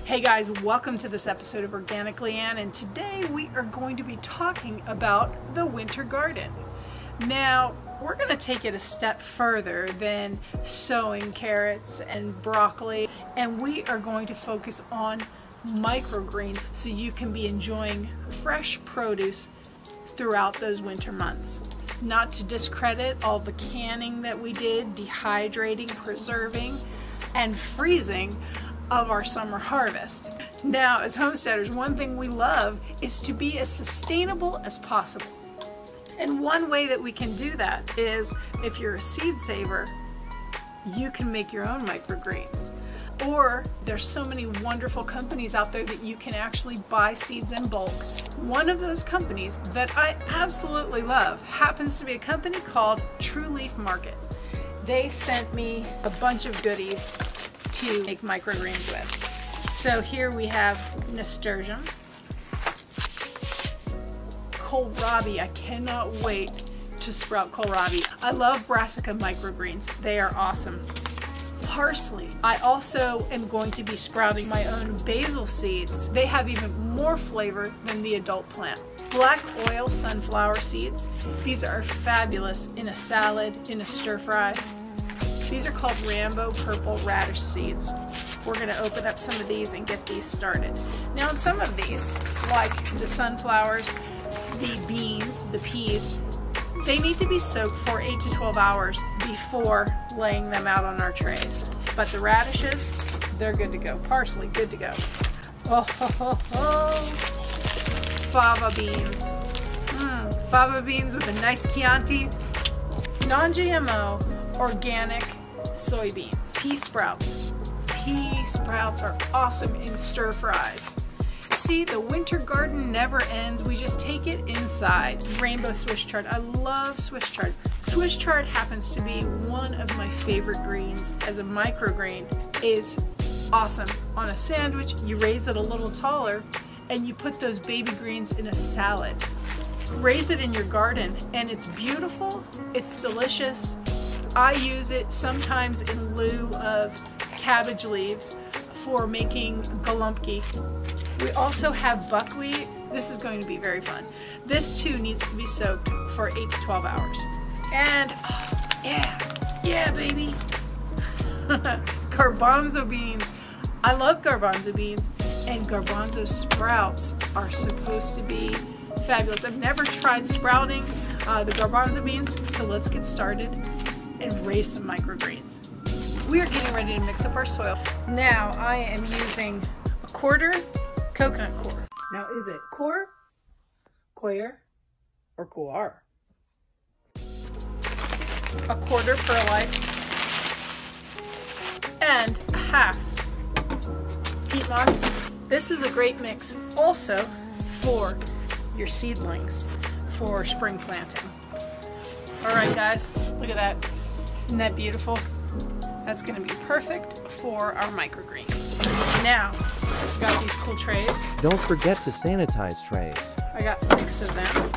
Hey guys, welcome to this episode of Organic Leanne, and today we are going to be talking about the winter garden. Now, we're going to take it a step further than sowing carrots and broccoli, and we are going to focus on microgreens so you can be enjoying fresh produce throughout those winter months. Not to discredit all the canning that we did, dehydrating, preserving, and freezing of our summer harvest. Now, as homesteaders, one thing we love is to be as sustainable as possible. And one way that we can do that is, if you're a seed saver, you can make your own microgreens. Or there's so many wonderful companies out there that you can actually buy seeds in bulk. One of those companies that I absolutely love happens to be a company called True Leaf Market. They sent me a bunch of goodies to make microgreens with. So here we have nasturtium, kohlrabi. I cannot wait to sprout kohlrabi. I love brassica microgreens. They are awesome. Parsley. I also am going to be sprouting my own basil seeds. They have even more flavor than the adult plant. Black oil sunflower seeds. These are fabulous in a salad, in a stir fry. These are called Rambo purple radish seeds. We're going to open up some of these and get these started. Now, in some of these, like the sunflowers, the beans, the peas, they need to be soaked for 8 to 12 hours before laying them out on our trays. But the radishes, they're good to go. Parsley, good to go. Oh, ho, ho, ho. Fava beans. Fava beans with a nice Chianti. Non-GMO, organic soybeans. Pea sprouts. Pea sprouts are awesome in stir fries. See, the winter garden never ends. We just take it inside. Rainbow Swiss chard. I love Swiss chard. Swiss chard happens to be one of my favorite greens as a microgreen. Is awesome. On a sandwich, you raise it a little taller and you put those baby greens in a salad. Raise it in your garden and it's beautiful. It's delicious. I use it sometimes in lieu of cabbage leaves for making galumpki. We also have buckwheat. This is going to be very fun. This too needs to be soaked for 8 to 12 hours. And yeah baby, garbanzo beans. I love garbanzo beans, and garbanzo sprouts are supposed to be fabulous. I've never tried sprouting the garbanzo beans, so let's get started and raise some microgreens. We are getting ready to mix up our soil. Now I am using a quarter coconut coir. Now, is it coir, or coir? A quarter perlite and a half peat moss. This is a great mix also for your seedlings for spring planting. All right, guys, look at that. Isn't that beautiful? That's going to be perfect for our microgreens. Now, we got these cool trays. Don't forget to sanitize trays. I got 6 of them.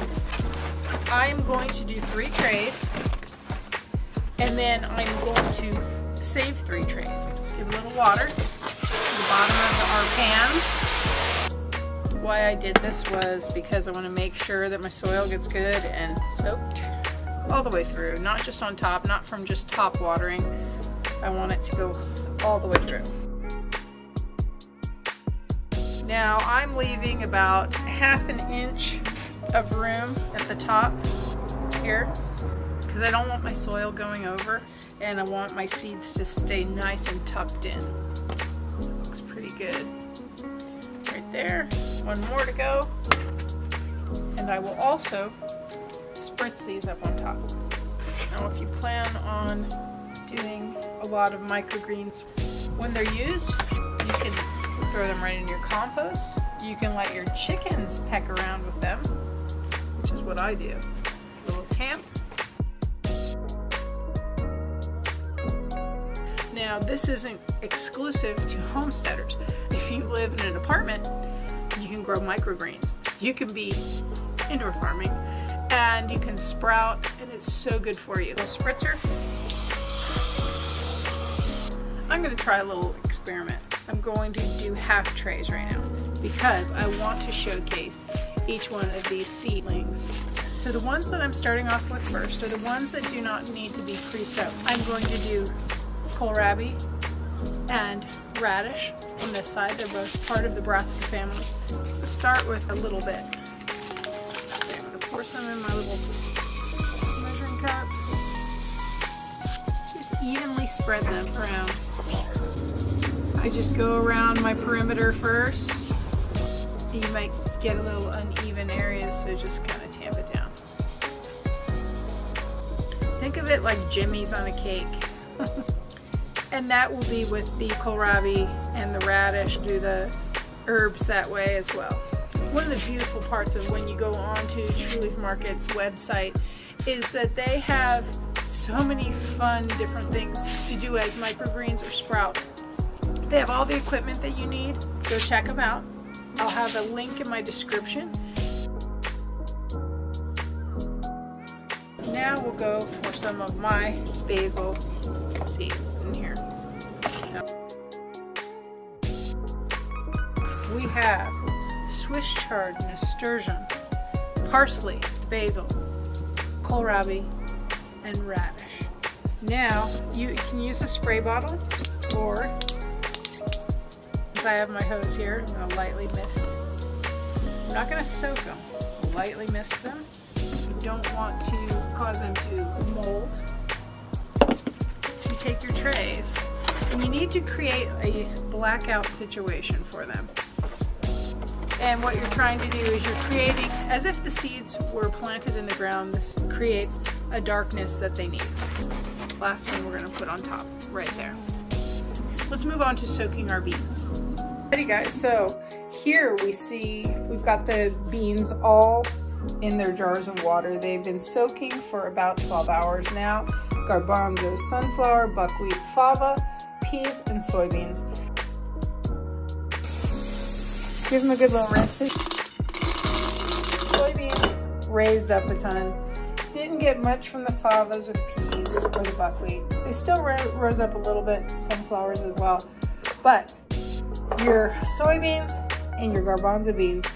I am going to do 3 trays, and then I'm going to save 3 trays. Let's give a little water to the bottom of our pans. Why I did this was because I want to make sure that my soil gets good and soaked all the way through, not just on top, not from just top watering. I want it to go all the way through. Now I'm leaving about ½ an inch of room at the top here because I don't want my soil going over, and I want my seeds to stay nice and tucked in. Looks pretty good. Right there. One more to go. And I will also spritz these up on top. Now, if you plan on doing a lot of microgreens, when they're used, you can throw them right in your compost. You can let your chickens peck around with them, which is what I do. A little camp. Now, this isn't exclusive to homesteaders. If you live in an apartment, you can grow microgreens. You can be indoor farming, and you can sprout, and it's so good for you. A little spritzer. I'm going to try a little experiment. I'm going to do half trays right now because I want to showcase each one of these seedlings. So the ones that I'm starting off with first are the ones that do not need to be pre-soaked. I'm going to do kohlrabi and radish on this side. They're both part of the brassica family. I'll start with a little bit. Okay, I'm going to pour some in my little measuring cup. Just evenly spread them around. I just go around my perimeter first. You might get a little uneven areas, so just kind of tamp it down. Think of it like jimmies on a cake. And that will be with the kohlrabi and the radish. Do the herbs that way as well. One of the beautiful parts of when you go on to True Leaf Market's website is that they have so many fun different things to do as microgreens or sprouts. They have all the equipment that you need. Go check them out. I'll have a link in my description. Now we'll go for some of my basil seeds in here. We have Swiss chard, nasturtium, parsley, basil, kohlrabi, and radish. Now you can use a spray bottle, or I have my hose here, I'm going to lightly mist. I'm not going to soak them, I'll lightly mist them. You don't want to cause them to mold. You take your trays and you need to create a blackout situation for them. And what you're trying to do is you're creating, as if the seeds were planted in the ground, this creates a darkness that they need. Last one we're going to put on top, right there. Let's move on to soaking our beans. Alrighty guys, so here we see we've got the beans all in their jars of water. They've been soaking for about 12 hours now. Garbanzo, sunflower, buckwheat, fava, peas, and soybeans. Give them a good little rinse. Soybeans raised up a ton. Didn't get much from the favas or the peas or the buckwheat. They still rose up a little bit, sunflowers as well. But your soybeans and your garbanzo beans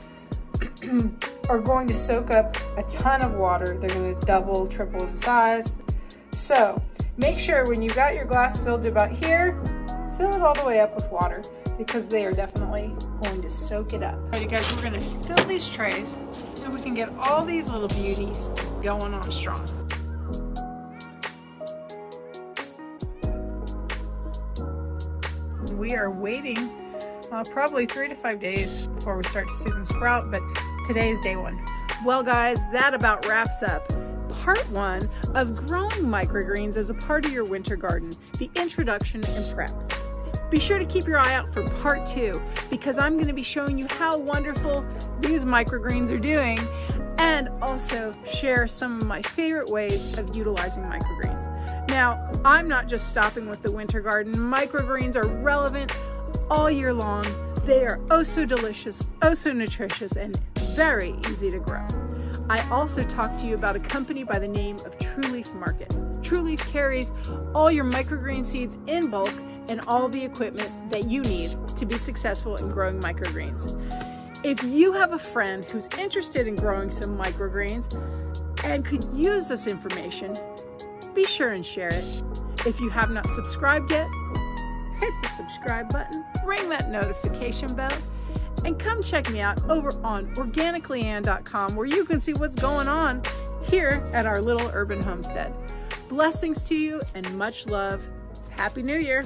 are going to soak up a ton of water. They're going to double, triple in size. So make sure when you've got your glass filled to about here, fill it all the way up with water because they are definitely going to soak it up. Alrighty guys, we're going to fill these trays so we can get all these little beauties going on strong. We are waiting probably 3 to 5 days before we start to see them sprout, but today is day 1. Well guys, that about wraps up part 1 of growing microgreens as a part of your winter garden, the introduction and prep. Be sure to keep your eye out for part 2 because I'm going to be showing you how wonderful these microgreens are doing and also share some of my favorite ways of utilizing microgreens. Now, I'm not just stopping with the winter garden. Microgreens are relevant all year long. They are oh so delicious, oh so nutritious, and very easy to grow. I also talked to you about a company by the name of True Leaf Market. True Leaf carries all your microgreen seeds in bulk and all the equipment that you need to be successful in growing microgreens. If you have a friend who's interested in growing some microgreens and could use this information, be sure and share it. If you have not subscribed yet, hit the subscribe button, ring that notification bell, and come check me out over on organicleanne.com where you can see what's going on here at our little urban homestead. Blessings to you and much love. Happy New Year.